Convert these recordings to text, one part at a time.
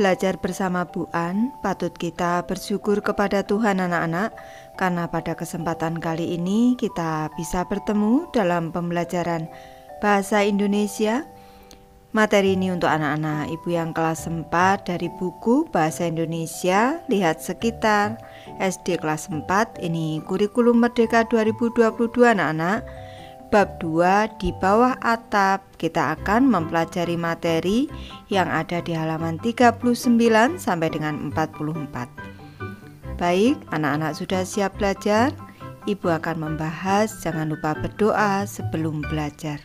belajar bersama Bu An, patut kita bersyukur kepada Tuhan anak-anak, karena pada kesempatan kali ini kita bisa bertemu dalam pembelajaran Bahasa Indonesia. Materi ini untuk anak-anak ibu yang kelas 4 dari buku Bahasa Indonesia Lihat Sekitar SD kelas 4. Ini kurikulum Merdeka 2022 anak-anak. Bab 2 di bawah atap, kita akan mempelajari materi yang ada di halaman 39 sampai dengan 44. Baik, anak-anak sudah siap belajar? Ibu akan membahas, jangan lupa berdoa sebelum belajar.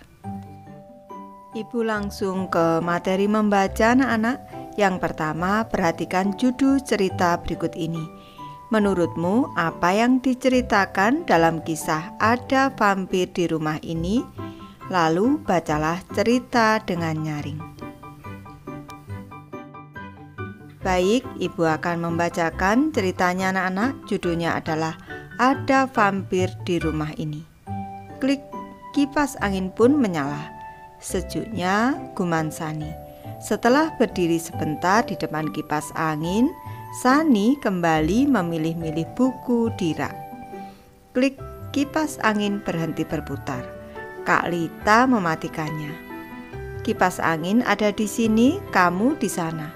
Ibu langsung ke materi membaca anak-anak. Yang pertama, perhatikan judul cerita berikut ini. Menurutmu, apa yang diceritakan dalam kisah Ada Vampir di Rumah Ini? Lalu bacalah cerita dengan nyaring. Baik, ibu akan membacakan ceritanya anak-anak. Judulnya adalah Ada Vampir di Rumah Ini. Klik, kipas angin pun menyala. Sejuknya guman Sani. Setelah berdiri sebentar di depan kipas angin, Sani kembali memilih-milih buku di rak. Klik, kipas angin berhenti berputar. Kak Lita mematikannya. Kipas angin ada di sini, kamu di sana.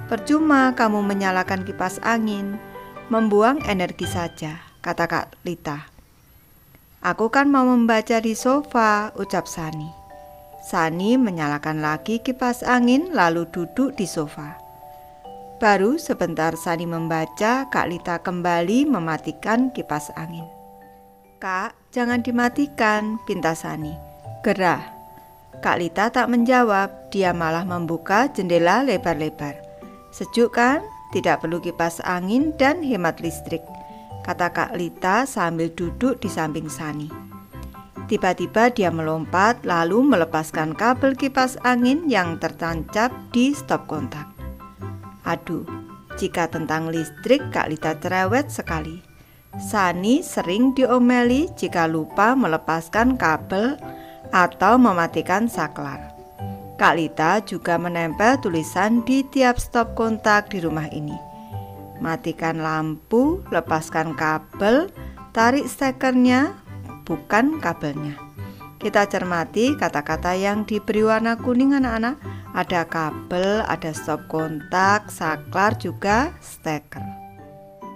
Percuma kamu menyalakan kipas angin, membuang energi saja, kata Kak Lita. Aku kan mau membaca di sofa, ucap Sani. Sani menyalakan lagi kipas angin lalu duduk di sofa. Baru sebentar Sani membaca, Kak Lita kembali mematikan kipas angin. Kak, jangan dimatikan, pinta Sani. Gerah. Kak Lita tak menjawab, dia malah membuka jendela lebar-lebar. Sejuk kan? Tidak perlu kipas angin dan hemat listrik, kata Kak Lita sambil duduk di samping Sani. Tiba-tiba dia melompat lalu melepaskan kabel kipas angin yang tertancap di stop kontak. Aduh, jika tentang listrik Kak Lita cerewet sekali. Sani sering diomeli jika lupa melepaskan kabel atau mematikan saklar. Kak Lita juga menempel tulisan di tiap stop kontak di rumah ini. Matikan lampu, lepaskan kabel, tarik stekernya, bukan kabelnya. Kita cermati kata-kata yang diberi warna kuning anak-anak. Ada kabel, ada stop kontak, saklar, juga steker.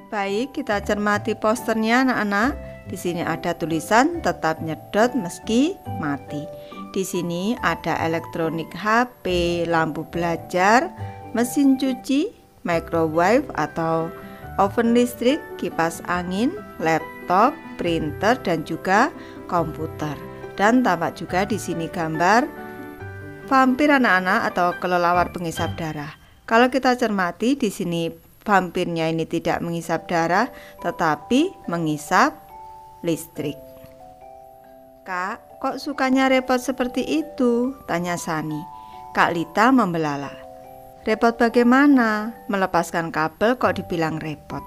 Baik, kita cermati posternya anak-anak. Di sini ada tulisan tetap nyedot meski mati. Di sini ada elektronik HP, lampu belajar, mesin cuci, microwave atau oven listrik, kipas angin, laptop, printer, dan juga komputer. Dan tampak juga di sini gambar vampir anak-anak atau kelelawar penghisap darah. Kalau kita cermati di sini vampirnya ini tidak menghisap darah tetapi menghisap listrik. Kak, kok sukanya repot seperti itu? Tanya Sani. Kak Lita membelalak. Repot bagaimana? Melepaskan kabel kok dibilang repot?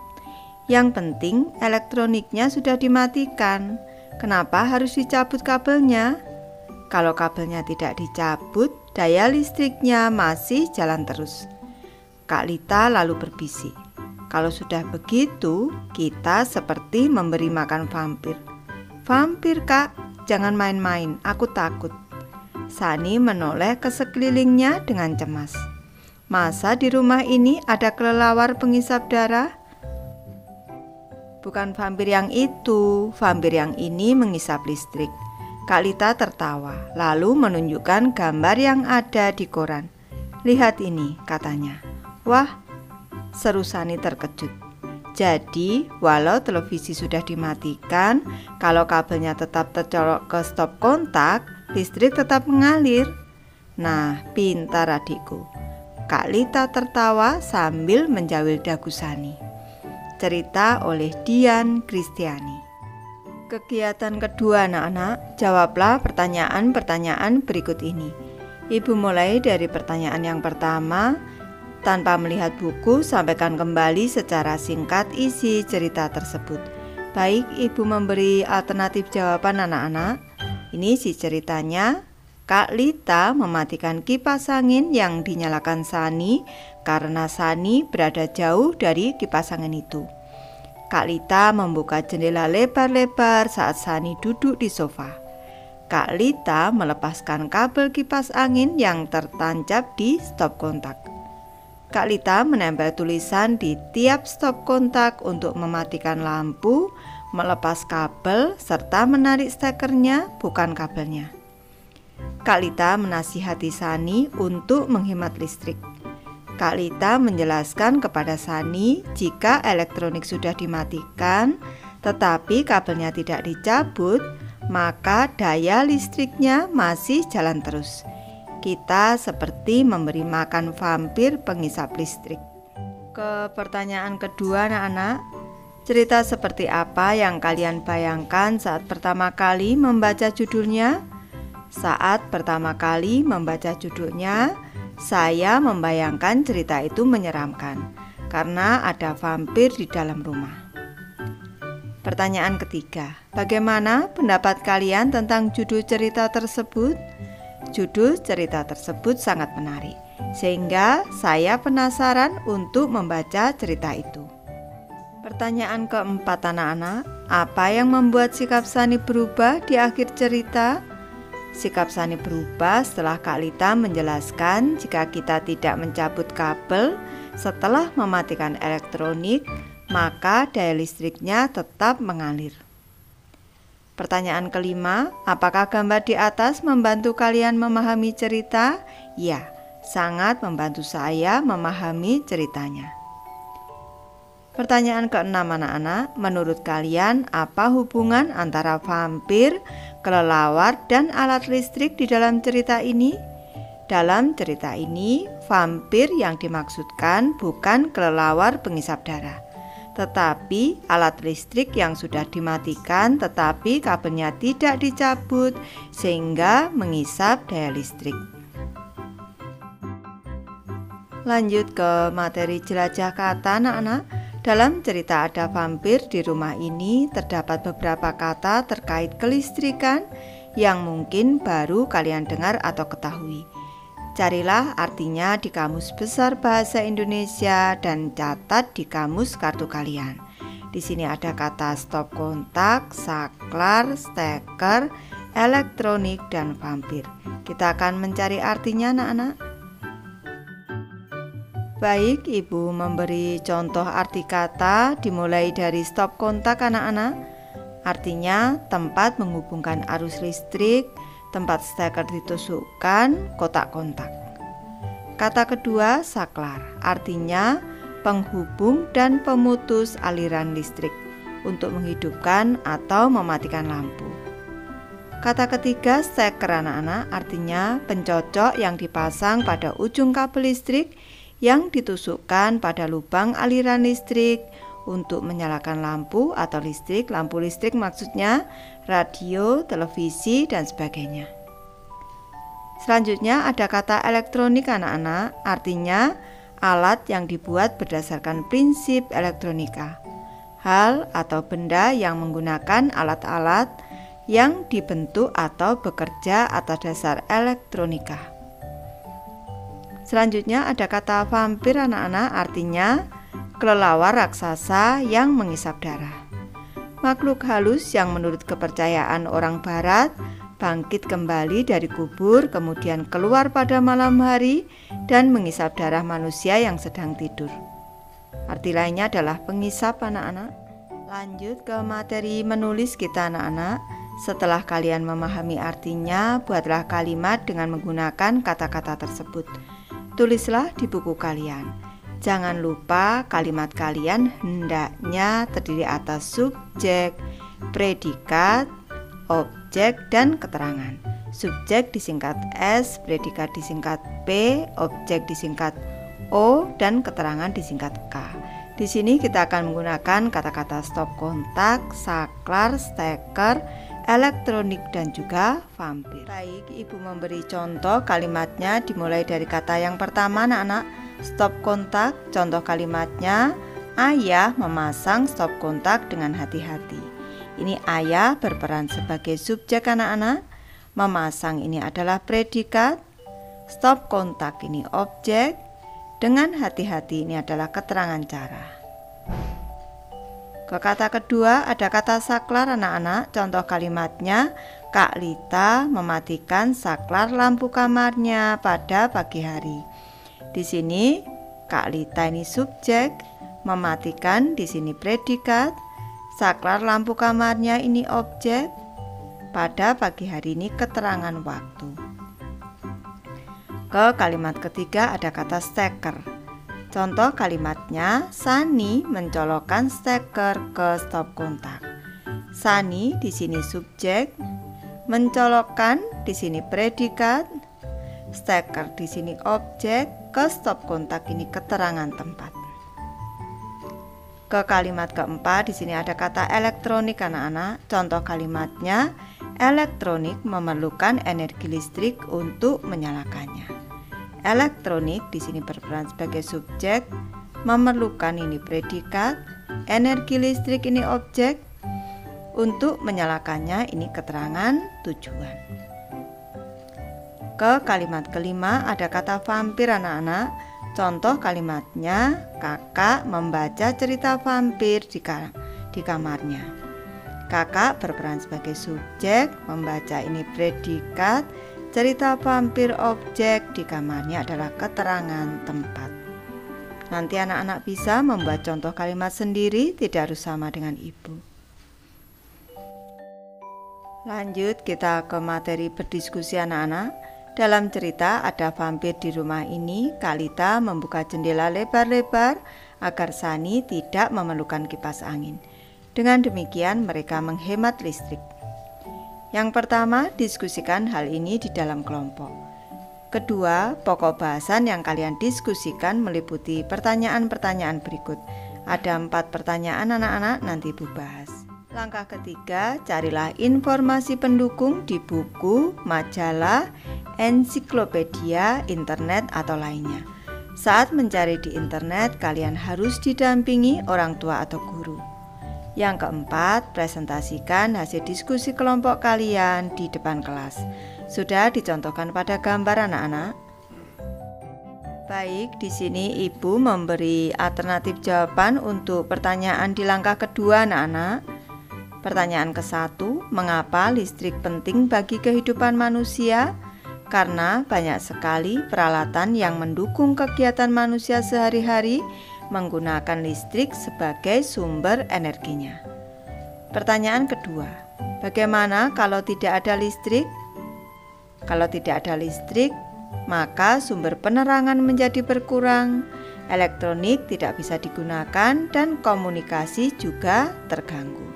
Yang penting elektroniknya sudah dimatikan. Kenapa harus dicabut kabelnya? Kalau kabelnya tidak dicabut, daya listriknya masih jalan terus. Kak Lita lalu berbisik. Kalau sudah begitu, kita seperti memberi makan vampir. Vampir Kak, jangan main-main, aku takut. Sani menoleh ke sekelilingnya dengan cemas. Masa di rumah ini ada kelelawar penghisap darah? Bukan vampir yang itu, vampir yang ini menghisap listrik. Kak Lita tertawa, lalu menunjukkan gambar yang ada di koran. Lihat ini, katanya. Wah, seru Sani terkejut. Jadi, walau televisi sudah dimatikan, kalau kabelnya tetap tercolok ke stop kontak, listrik tetap mengalir. Nah, pintar adikku. Kak Lita tertawa sambil menjawil dagu Sani. Cerita oleh Dian Kristiani. Kegiatan kedua anak-anak, jawablah pertanyaan-pertanyaan berikut ini. Ibu mulai dari pertanyaan yang pertama. Tanpa melihat buku, sampaikan kembali secara singkat isi cerita tersebut. Baik, ibu memberi alternatif jawaban anak-anak. Ini isi ceritanya. Kak Lita mematikan kipas angin yang dinyalakan Sani karena Sani berada jauh dari kipas angin itu. Kak Lita membuka jendela lebar-lebar saat Sani duduk di sofa. Kak Lita melepaskan kabel kipas angin yang tertancap di stop kontak. Kak Lita menempel tulisan di tiap stop kontak untuk mematikan lampu, melepas kabel, serta menarik stekernya, bukan kabelnya. Kak Lita menasihati Sani untuk menghemat listrik. Kak Lita menjelaskan kepada Sani jika elektronik sudah dimatikan tetapi kabelnya tidak dicabut, maka daya listriknya masih jalan terus. Kita seperti memberi makan vampir penghisap listrik. Ke pertanyaan kedua anak-anak, cerita seperti apa yang kalian bayangkan saat pertama kali membaca judulnya? Saat pertama kali membaca judulnya, saya membayangkan cerita itu menyeramkan karena ada vampir di dalam rumah. Pertanyaan ketiga, bagaimana pendapat kalian tentang judul cerita tersebut? Judul cerita tersebut sangat menarik, sehingga saya penasaran untuk membaca cerita itu. Pertanyaan keempat anak-anak, apa yang membuat sikap Sani berubah di akhir cerita? Sikap Sani berubah setelah Kak Lita menjelaskan jika kita tidak mencabut kabel setelah mematikan elektronik, maka daya listriknya tetap mengalir. Pertanyaan kelima, apakah gambar di atas membantu kalian memahami cerita? Ya, sangat membantu saya memahami ceritanya. Pertanyaan keenam anak-anak, menurut kalian apa hubungan antara vampir, kelelawar, dan alat listrik di dalam cerita ini? Dalam cerita ini, vampir yang dimaksudkan bukan kelelawar penghisap darah, tetapi alat listrik yang sudah dimatikan tetapi kabelnya tidak dicabut sehingga menghisap daya listrik. Lanjut ke materi jelajah kata anak-anak. Dalam cerita Ada Vampir di Rumah ini terdapat beberapa kata terkait kelistrikan yang mungkin baru kalian dengar atau ketahui. Carilah artinya di Kamus Besar Bahasa Indonesia dan catat di kamus kartu kalian. Di sini ada kata stop kontak, saklar, steker, elektronik, dan vampir. Kita akan mencari artinya anak-anak. Baik, Ibu memberi contoh arti kata dimulai dari stop kontak anak-anak. Artinya tempat menghubungkan arus listrik, tempat steker ditusukkan, kotak kontak. Kata kedua, saklar, artinya penghubung dan pemutus aliran listrik untuk menghidupkan atau mematikan lampu. Kata ketiga, steker anak-anak, artinya pencocok yang dipasang pada ujung kabel listrik yang ditusukkan pada lubang aliran listrik untuk menyalakan lampu atau listrik, lampu listrik maksudnya radio, televisi, dan sebagainya. Selanjutnya ada kata elektronik anak-anak, artinya alat yang dibuat berdasarkan prinsip elektronika. Hal atau benda yang menggunakan alat-alat yang dibentuk atau bekerja atas dasar elektronika. Selanjutnya ada kata vampir anak-anak, artinya kelelawar raksasa yang menghisap darah. Makhluk halus yang menurut kepercayaan orang barat bangkit kembali dari kubur kemudian keluar pada malam hari dan menghisap darah manusia yang sedang tidur. Arti lainnya adalah penghisap anak-anak. Lanjut ke materi menulis kita anak-anak. Setelah kalian memahami artinya, buatlah kalimat dengan menggunakan kata-kata tersebut. Tulislah di buku kalian. Jangan lupa kalimat kalian hendaknya terdiri atas subjek, predikat, objek, dan keterangan. Subjek disingkat S, predikat disingkat P, objek disingkat O, dan keterangan disingkat K. Di sini kita akan menggunakan kata-kata stop kontak, saklar, steker, elektronik, dan juga vampir. Baik, Ibu memberi contoh kalimatnya dimulai dari kata yang pertama anak-anak, stop kontak. Contoh kalimatnya, ayah memasang stop kontak dengan hati-hati. Ini ayah berperan sebagai subjek anak-anak, memasang ini adalah predikat, stop kontak ini objek, dengan hati-hati ini adalah keterangan cara. Ke kata kedua ada kata saklar anak-anak. Contoh kalimatnya, Kak Lita mematikan saklar lampu kamarnya pada pagi hari. Di sini Kak Lita ini subjek, mematikan di sini predikat, saklar lampu kamarnya ini objek, pada pagi hari ini keterangan waktu. Ke kalimat ketiga ada kata steker. Contoh kalimatnya, Sani mencolokkan steker ke stop kontak. Sani di sini subjek, mencolokkan di sini predikat, steker di sini objek, ke stop kontak ini keterangan tempat. Ke kalimat keempat di sini ada kata elektronik anak-anak. Contoh kalimatnya, elektronik memerlukan energi listrik untuk menyalakannya. Elektronik di sini berperan sebagai subjek, memerlukan ini predikat, energi listrik ini objek, untuk menyalakannya ini keterangan tujuan. Ke kalimat kelima ada kata vampir anak-anak. Contoh kalimatnya, kakak membaca cerita vampir di kamarnya. Kakak berperan sebagai subjek, membaca ini predikat, cerita vampir objek, di kamarnya adalah keterangan tempat. Nanti anak-anak bisa membuat contoh kalimat sendiri, tidak harus sama dengan ibu. Lanjut kita ke materi berdiskusi anak-anak. Dalam cerita ada vampir di rumah ini, Kak Lita membuka jendela lebar-lebar agar Sani tidak memerlukan kipas angin. Dengan demikian mereka menghemat listrik. Yang pertama, diskusikan hal ini di dalam kelompok. Kedua, pokok bahasan yang kalian diskusikan meliputi pertanyaan-pertanyaan berikut. Ada 4 pertanyaan anak-anak, nanti Ibu bahas. Langkah ketiga, carilah informasi pendukung di buku, majalah, ensiklopedia, internet, atau lainnya. Saat mencari di internet, kalian harus didampingi orang tua atau guru. Yang keempat, presentasikan hasil diskusi kelompok kalian di depan kelas. Sudah dicontohkan pada gambar anak-anak? Baik, di sini Ibu memberi alternatif jawaban untuk pertanyaan di langkah kedua anak-anak. Pertanyaan ke-1, mengapa listrik penting bagi kehidupan manusia? Karena banyak sekali peralatan yang mendukung kegiatan manusia sehari-hari menggunakan listrik sebagai sumber energinya. Pertanyaan kedua, bagaimana kalau tidak ada listrik? Kalau tidak ada listrik, maka sumber penerangan menjadi berkurang, elektronik tidak bisa digunakan, dan komunikasi juga terganggu.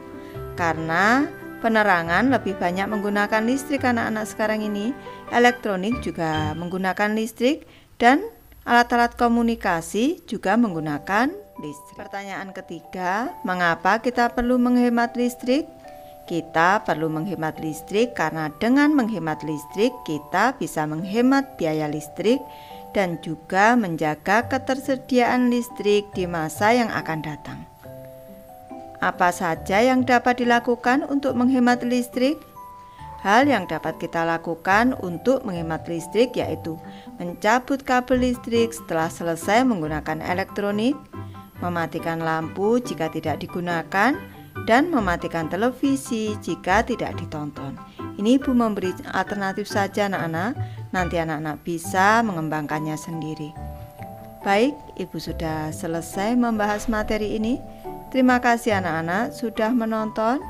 Karena penerangan lebih banyak menggunakan listrik anak-anak sekarang ini, elektronik juga menggunakan listrik, dan alat-alat komunikasi juga menggunakan listrik. Pertanyaan ketiga, mengapa kita perlu menghemat listrik? Kita perlu menghemat listrik karena dengan menghemat listrik kita bisa menghemat biaya listrik dan juga menjaga ketersediaan listrik di masa yang akan datang. Apa saja yang dapat dilakukan untuk menghemat listrik? Hal yang dapat kita lakukan untuk menghemat listrik yaitu mencabut kabel listrik setelah selesai menggunakan elektronik, mematikan lampu jika tidak digunakan, dan mematikan televisi jika tidak ditonton. Ini Ibu memberi alternatif saja anak-anak, nanti anak-anak bisa mengembangkannya sendiri. Baik, Ibu sudah selesai membahas materi ini. Terima kasih anak-anak sudah menonton.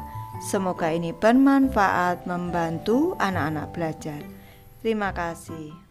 Semoga ini bermanfaat membantu anak-anak belajar. Terima kasih.